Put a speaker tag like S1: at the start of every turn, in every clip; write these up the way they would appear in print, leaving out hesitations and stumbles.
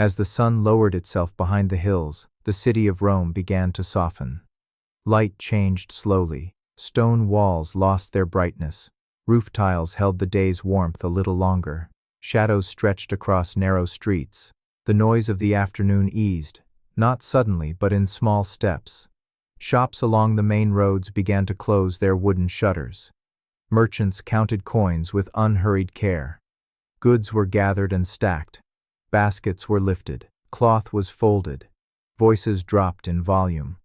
S1: As the sun lowered itself behind the hills, the city of Rome began to soften. Light changed slowly. Stone walls lost their brightness. Roof tiles held the day's warmth a little longer. Shadows stretched across narrow streets. The noise of the afternoon eased, not suddenly but in small steps. Shops along the main roads began to close their wooden shutters. Merchants counted coins with unhurried care. Goods were gathered and stacked. Baskets were lifted. Cloth was folded. Voices dropped in volume.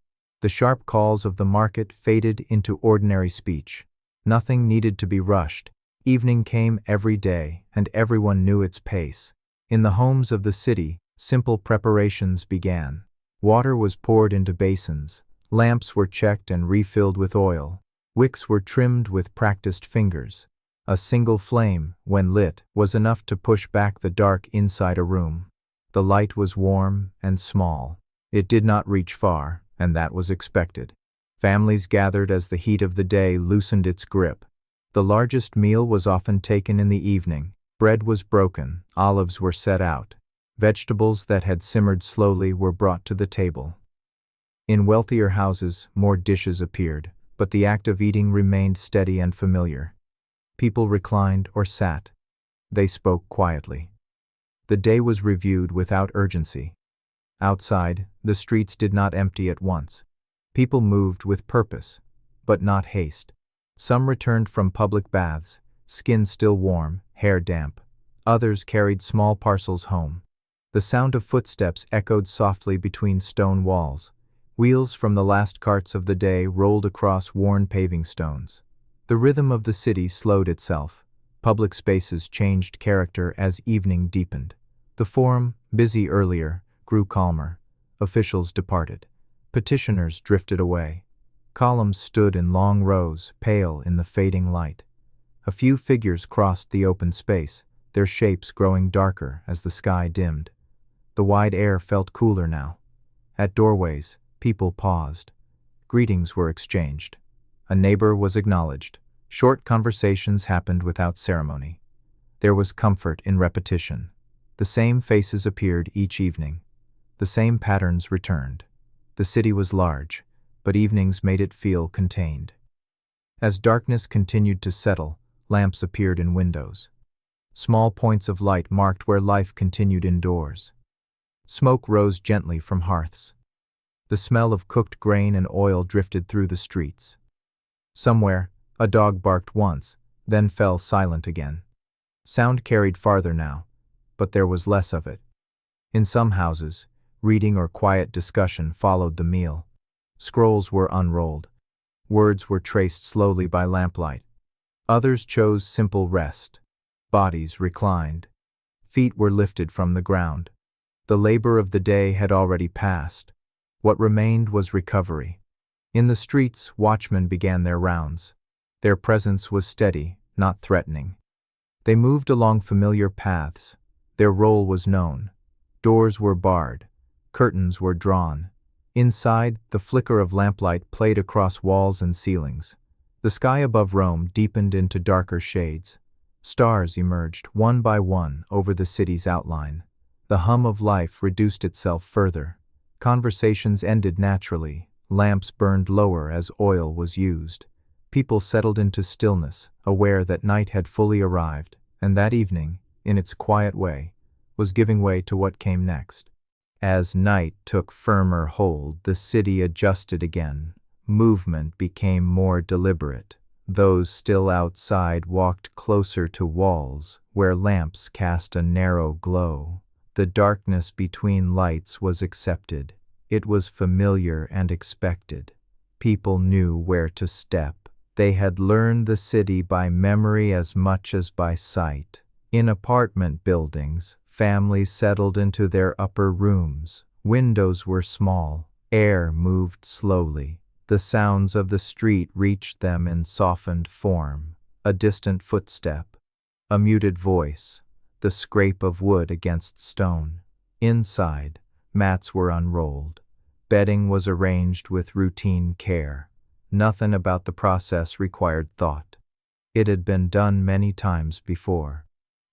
S1: The sharp calls of the market faded into ordinary speech. Nothing needed to be rushed. Evening came every day, and everyone knew its pace. In the homes of the city, simple preparations began. Water was poured into basins. Lamps were checked and refilled with oil. Wicks were trimmed with practiced fingers. A single flame, when lit, was enough to push back the dark inside a room. The light was warm and small. It did not reach far, and that was expected. Families gathered as the heat of the day loosened its grip. The largest meal was often taken in the evening. Bread was broken, olives were set out. Vegetables that had simmered slowly were brought to the table. In wealthier houses, more dishes appeared, but the act of eating remained steady and familiar. People reclined or sat. They spoke quietly. The day was reviewed without urgency. Outside, the streets did not empty at once. People moved with purpose, but not haste. Some returned from public baths, skin still warm, hair damp. Others carried small parcels home. The sound of footsteps echoed softly between stone walls. Wheels from the last carts of the day rolled across worn paving stones. The rhythm of the city slowed itself. Public spaces changed character as evening deepened. The Forum, busy earlier, grew calmer. Officials departed. Petitioners drifted away. Columns stood in long rows, pale in the fading light. A few figures crossed the open space, their shapes growing darker as the sky dimmed. The wide air felt cooler now. At doorways, people paused. Greetings were exchanged. A neighbor was acknowledged. Short conversations happened without ceremony. There was comfort in repetition. The same faces appeared each evening. The same patterns returned. The city was large, but evenings made it feel contained. As darkness continued to settle, lamps appeared in windows. Small points of light marked where life continued indoors. Smoke rose gently from hearths. The smell of cooked grain and oil drifted through the streets. Somewhere, a dog barked once, then fell silent again. Sound carried farther now, but there was less of it. In some houses, reading or quiet discussion followed the meal. Scrolls were unrolled. Words were traced slowly by lamplight. Others chose simple rest. Bodies reclined. Feet were lifted from the ground. The labor of the day had already passed. What remained was recovery. In the streets, watchmen began their rounds. Their presence was steady, not threatening. They moved along familiar paths. Their role was known. Doors were barred. Curtains were drawn. Inside, the flicker of lamplight played across walls and ceilings. The sky above Rome deepened into darker shades. Stars emerged, one by one, over the city's outline. The hum of life reduced itself further. Conversations ended naturally. Lamps burned lower as oil was used. People settled into stillness, aware that night had fully arrived, and that evening, in its quiet way, was giving way to what came next. As night took firmer hold, the city adjusted again. Movement became more deliberate. Those still outside walked closer to walls, where lamps cast a narrow glow. The darkness between lights was accepted. It was familiar and expected. People knew where to step. They had learned the city by memory as much as by sight. In apartment buildings, families settled into their upper rooms. Windows were small. Air moved slowly. The sounds of the street reached them in softened form. A distant footstep. A muted voice. The scrape of wood against stone. Inside, mats were unrolled. Bedding was arranged with routine care. Nothing about the process required thought. It had been done many times before.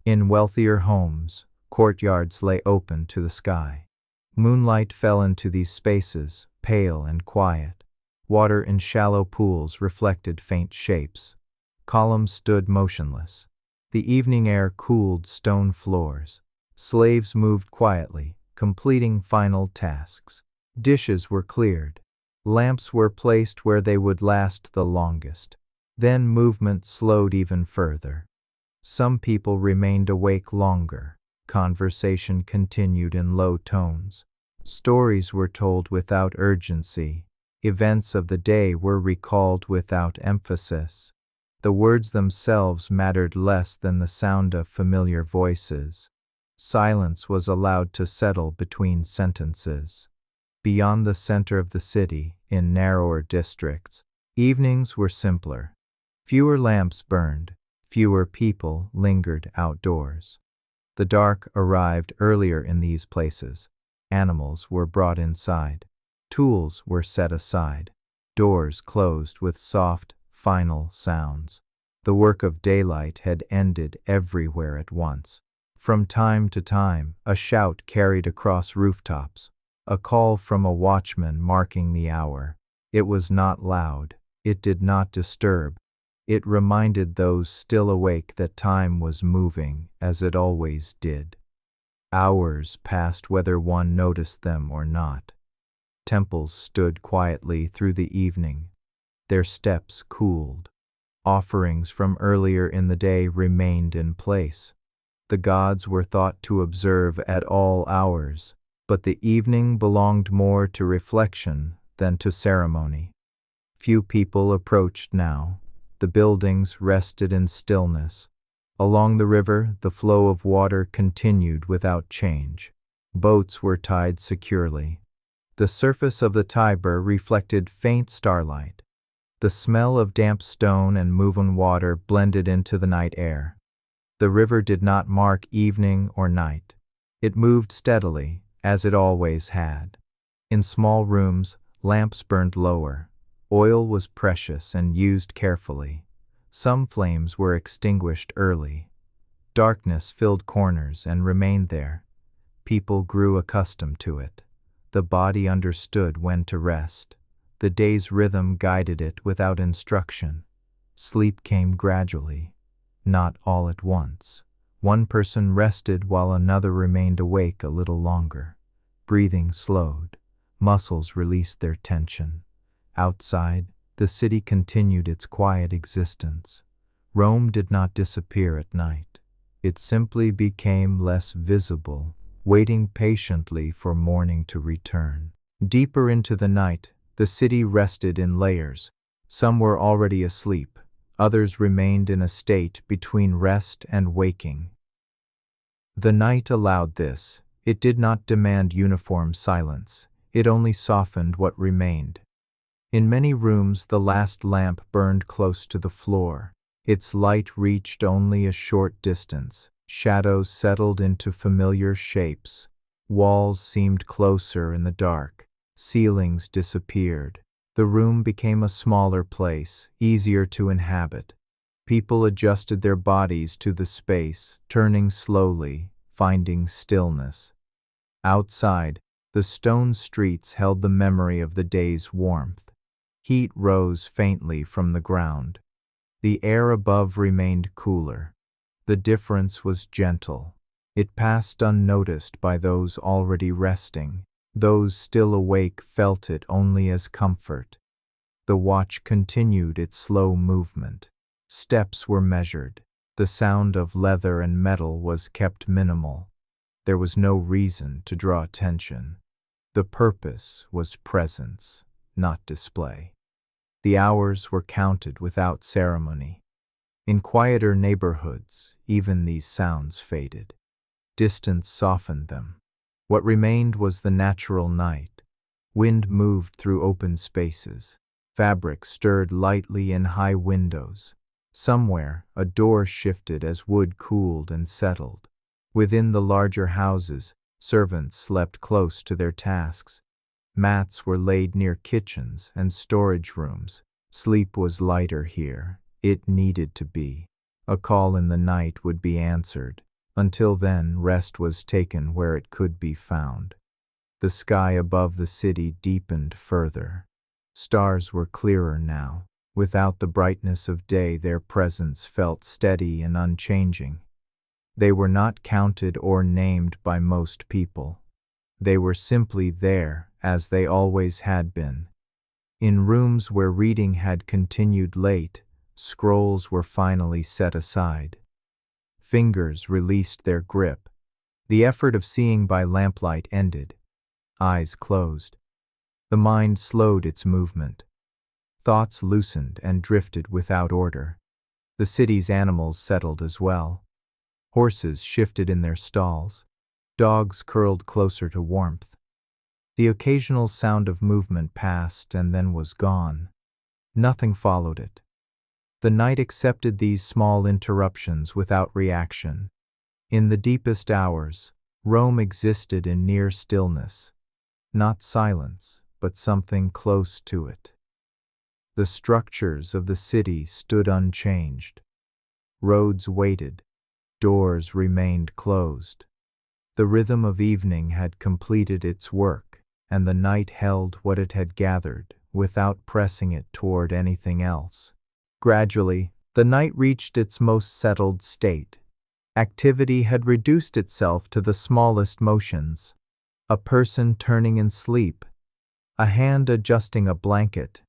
S1: In wealthier homes, Courtyards lay open to the sky. Moonlight fell into these spaces, pale and quiet. Water in shallow pools reflected faint shapes. Columns stood motionless. The evening air cooled stone floors. Slaves moved quietly, completing final tasks. Dishes were cleared. Lamps were placed where they would last the longest. Then movement slowed even further. Some people remained awake longer. Conversation continued in low tones. Stories were told without urgency. Events of the day were recalled without emphasis. The words themselves mattered less than the sound of familiar voices. Silence was allowed to settle between sentences. Beyond the center of the city, in narrower districts, evenings were simpler. Fewer lamps burned, fewer people lingered outdoors. The dark arrived earlier in these places. Animals were brought inside. Tools were set aside. Doors closed with soft, final sounds. The work of daylight had ended everywhere at once. From time to time, a shout carried across rooftops, a call from a watchman marking the hour. It was not loud. It did not disturb. It reminded those still awake that time was moving, as it always did. Hours passed whether one noticed them or not. Temples stood quietly through the evening. Their steps cooled. Offerings from earlier in the day remained in place. The gods were thought to observe at all hours, but the evening belonged more to reflection than to ceremony. Few people approached now. The buildings rested in stillness. Along the river, the flow of water continued without change. Boats were tied securely. The surface of the Tiber reflected faint starlight. The smell of damp stone and moving water blended into the night air. The river did not mark evening or night. It moved steadily, as it always had. In small rooms, lamps burned lower. Oil was precious and used carefully. Some flames were extinguished early. Darkness filled corners and remained there. People grew accustomed to it. The body understood when to rest. The day's rhythm guided it without instruction. Sleep came gradually, not all at once. One person rested while another remained awake a little longer. Breathing slowed. Muscles released their tension. Outside, the city continued its quiet existence. Rome did not disappear at night. It simply became less visible, waiting patiently for morning to return. Deeper into the night, the city rested in layers. Some were already asleep. Others remained in a state between rest and waking. The night allowed this. It did not demand uniform silence. It only softened what remained. In many rooms, the last lamp burned close to the floor. Its light reached only a short distance. Shadows settled into familiar shapes. Walls seemed closer in the dark. Ceilings disappeared. The room became a smaller place, easier to inhabit. People adjusted their bodies to the space, turning slowly, finding stillness. Outside, the stone streets held the memory of the day's warmth. Heat rose faintly from the ground. The air above remained cooler. The difference was gentle. It passed unnoticed by those already resting. Those still awake felt it only as comfort. The watch continued its slow movement. Steps were measured. The sound of leather and metal was kept minimal. There was no reason to draw attention. The purpose was presence, not display. The hours were counted without ceremony. In quieter neighborhoods, even these sounds faded. Distance softened them. What remained was the natural night. Wind moved through open spaces. Fabric stirred lightly in high windows. Somewhere, a door shifted as wood cooled and settled. Within the larger houses, servants slept close to their tasks. Mats were laid near kitchens and storage rooms. Sleep was lighter here. It needed to be. A call in the night would be answered. Until then, rest was taken where it could be found. The sky above the city deepened further. Stars were clearer now. Without the brightness of day, their presence felt steady and unchanging. They were not counted or named by most people. They were simply there, as they always had been. In rooms where reading had continued late, scrolls were finally set aside. Fingers released their grip. The effort of seeing by lamplight ended. Eyes closed. The mind slowed its movement. Thoughts loosened and drifted without order. The city's animals settled as well. Horses shifted in their stalls. Dogs curled closer to warmth. The occasional sound of movement passed and then was gone. Nothing followed it. The night accepted these small interruptions without reaction. In the deepest hours, Rome existed in near stillness. Not silence, but something close to it. The structures of the city stood unchanged. Roads waited. Doors remained closed. The rhythm of evening had completed its work, and the night held what it had gathered, without pressing it toward anything else. Gradually, the night reached its most settled state. Activity had reduced itself to the smallest motions. A person turning in sleep, a hand adjusting a blanket,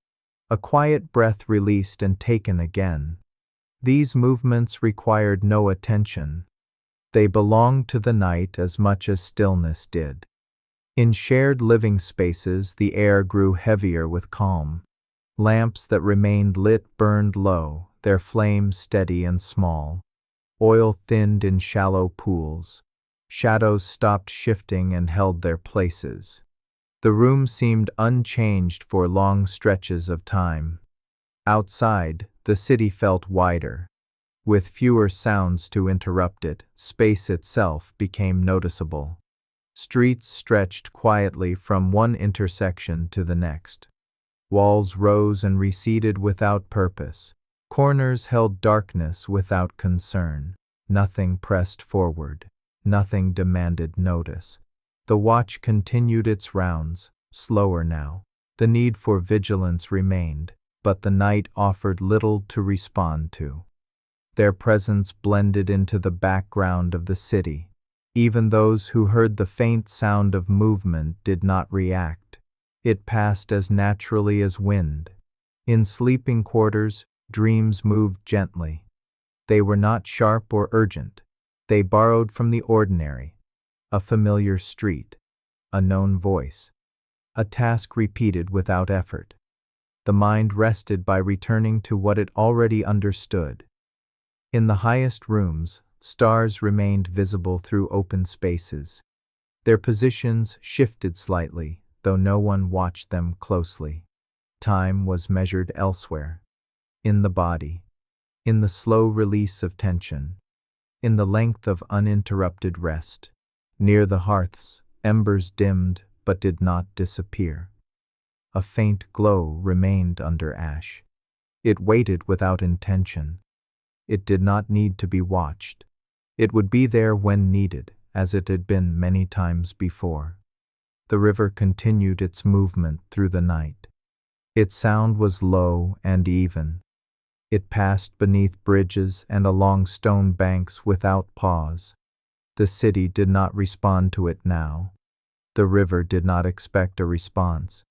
S1: a quiet breath released and taken again. These movements required no attention. They belonged to the night as much as stillness did. In shared living spaces, the air grew heavier with calm. Lamps that remained lit burned low, their flames steady and small. Oil thinned in shallow pools. Shadows stopped shifting and held their places. The room seemed unchanged for long stretches of time. Outside, the city felt wider. With fewer sounds to interrupt it, space itself became noticeable. Streets stretched quietly from one intersection to the next. Walls rose and receded without purpose. Corners held darkness without concern. Nothing pressed forward. Nothing demanded notice. The watch continued its rounds, slower now. The need for vigilance remained, but the night offered little to respond to. Their presence blended into the background of the city. Even those who heard the faint sound of movement did not react. It passed as naturally as wind. In sleeping quarters, dreams moved gently. They were not sharp or urgent. They borrowed from the ordinary. A familiar street, a known voice, a task repeated without effort. The mind rested by returning to what it already understood. In the highest rooms, stars remained visible through open spaces. Their positions shifted slightly, though no one watched them closely. Time was measured elsewhere. In the body. In the slow release of tension. In the length of uninterrupted rest. Near the hearths, embers dimmed but did not disappear. A faint glow remained under ash. It waited without intention. It did not need to be watched. It would be there when needed, as it had been many times before. The river continued its movement through the night. Its sound was low and even. It passed beneath bridges and along stone banks without pause. The city did not respond to it now. The river did not expect a response.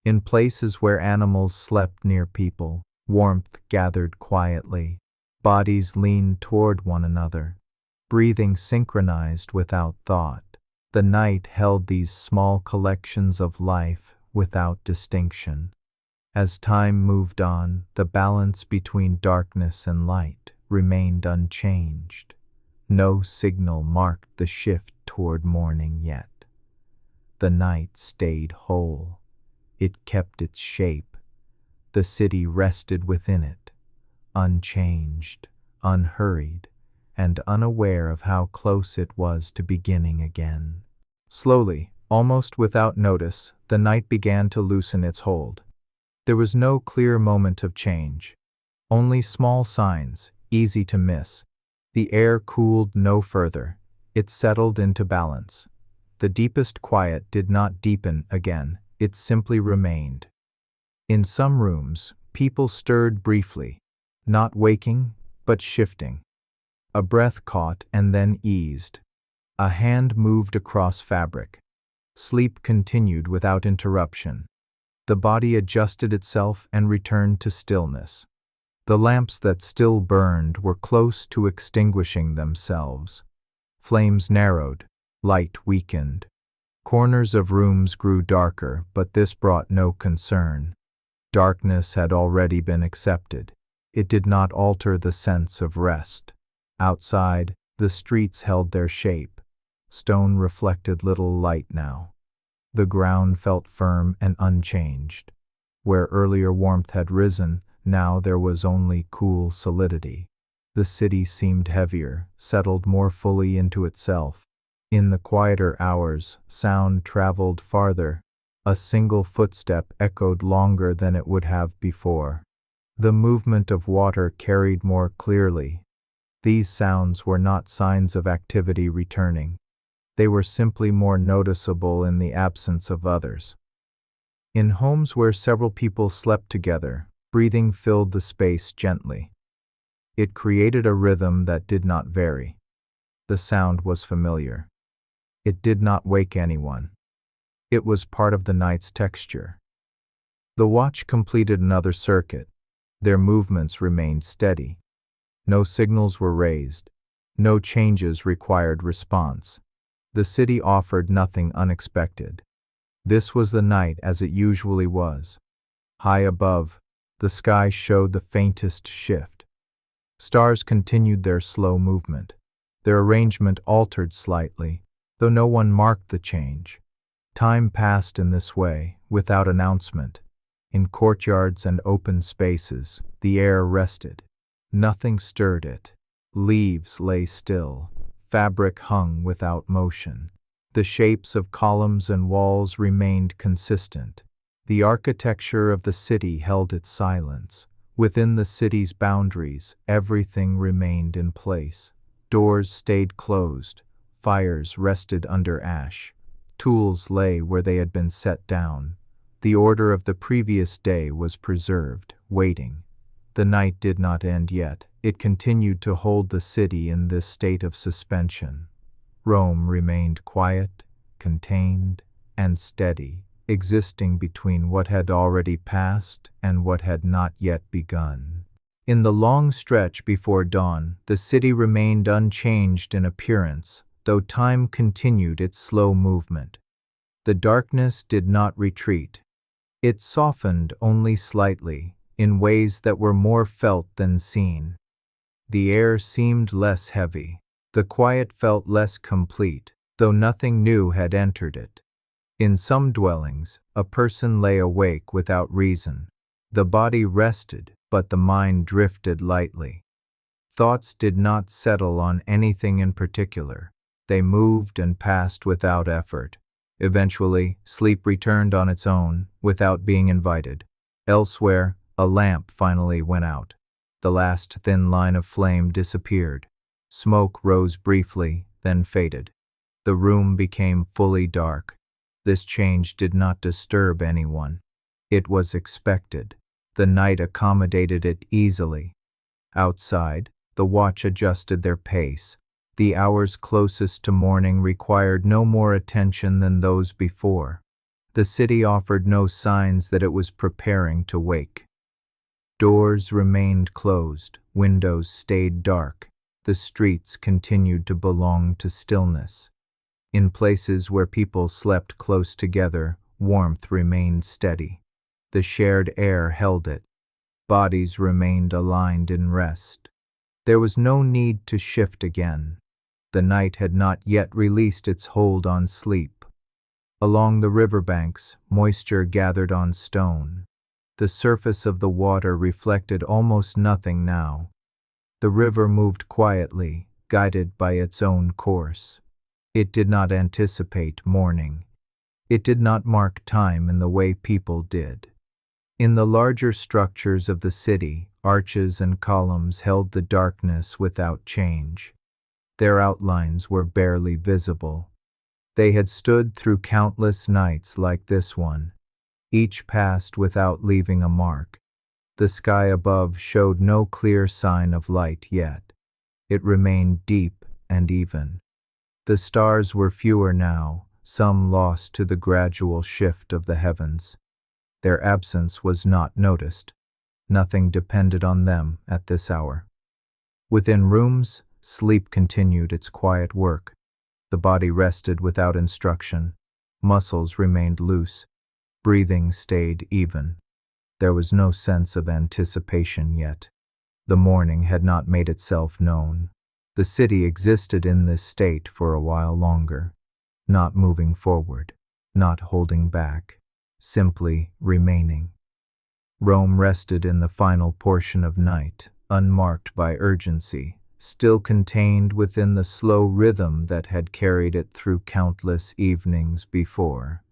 S1: In places where animals slept near people, warmth gathered quietly. Bodies leaned toward one another. Breathing synchronized without thought. The night held these small collections of life without distinction. As time moved on, the balance between darkness and light remained unchanged. No signal marked the shift toward morning yet. The night stayed whole. It kept its shape. The city rested within it, unchanged, unhurried, and unaware of how close it was to beginning again. Slowly, almost without notice, the night began to loosen its hold. There was no clear moment of change. Only small signs, easy to miss. The air cooled no further. It settled into balance. The deepest quiet did not deepen again, it simply remained. In some rooms, people stirred briefly, not waking, but shifting. A breath caught and then eased. A hand moved across fabric. Sleep continued without interruption. The body adjusted itself and returned to stillness. The lamps that still burned were close to extinguishing themselves. Flames narrowed, light weakened. Corners of rooms grew darker, but this brought no concern. Darkness had already been accepted. It did not alter the sense of rest. Outside, the streets held their shape. Stone reflected little light now. The ground felt firm and unchanged. Where earlier warmth had risen, now there was only cool solidity. The city seemed heavier, settled more fully into itself. In the quieter hours, sound traveled farther. A single footstep echoed longer than it would have before. The movement of water carried more clearly. These sounds were not signs of activity returning. They were simply more noticeable in the absence of others. In homes where several people slept together, breathing filled the space gently. It created a rhythm that did not vary. The sound was familiar. It did not wake anyone. It was part of the night's texture. The watch completed another circuit. Their movements remained steady. No signals were raised. No changes required response. The city offered nothing unexpected. This was the night as it usually was. High above, the sky showed the faintest shift. Stars continued their slow movement. Their arrangement altered slightly, though no one marked the change. Time passed in this way, without announcement. In courtyards and open spaces, the air rested. Nothing stirred it. Leaves lay still. Fabric hung without motion. The shapes of columns and walls remained consistent. The architecture of the city held its silence. Within the city's boundaries, everything remained in place. Doors stayed closed. Fires rested under ash. Tools lay where they had been set down. The order of the previous day was preserved, waiting. The night did not end yet. It continued to hold the city in this state of suspension. Rome remained quiet, contained, and steady, existing between what had already passed and what had not yet begun. In the long stretch before dawn, the city remained unchanged in appearance, though time continued its slow movement. The darkness did not retreat. It softened only slightly, in ways that were more felt than seen. The air seemed less heavy. The quiet felt less complete, though nothing new had entered it. In some dwellings, a person lay awake without reason. The body rested, but the mind drifted lightly. Thoughts did not settle on anything in particular. They moved and passed without effort. Eventually, sleep returned on its own, without being invited. Elsewhere, a lamp finally went out. The last thin line of flame disappeared. Smoke rose briefly, then faded. The room became fully dark. This change did not disturb anyone. It was expected. The night accommodated it easily. Outside, the watch adjusted their pace. The hours closest to morning required no more attention than those before. The city offered no signs that it was preparing to wake. Doors remained closed, windows stayed dark. The streets continued to belong to stillness. In places where people slept close together, warmth remained steady. The shared air held it. Bodies remained aligned in rest. There was no need to shift again. The night had not yet released its hold on sleep. Along the riverbanks, moisture gathered on stone. The surface of the water reflected almost nothing now. The river moved quietly, guided by its own course. It did not anticipate morning. It did not mark time in the way people did. In the larger structures of the city, Arches and columns held the darkness without change. Their outlines were barely visible. They had stood through countless nights like this one. Each passed without leaving a mark. The sky above showed no clear sign of light yet. It remained deep and even. The stars were fewer now, some lost to the gradual shift of the heavens. Their absence was not noticed. Nothing depended on them at this hour. Within rooms, sleep continued its quiet work. The body rested without instruction. Muscles remained loose. Breathing stayed even. There was no sense of anticipation yet. The morning had not made itself known. The city existed in this state for a while longer, not moving forward, not holding back, simply remaining. Rome rested in the final portion of night, unmarked by urgency, still contained within the slow rhythm that had carried it through countless evenings before.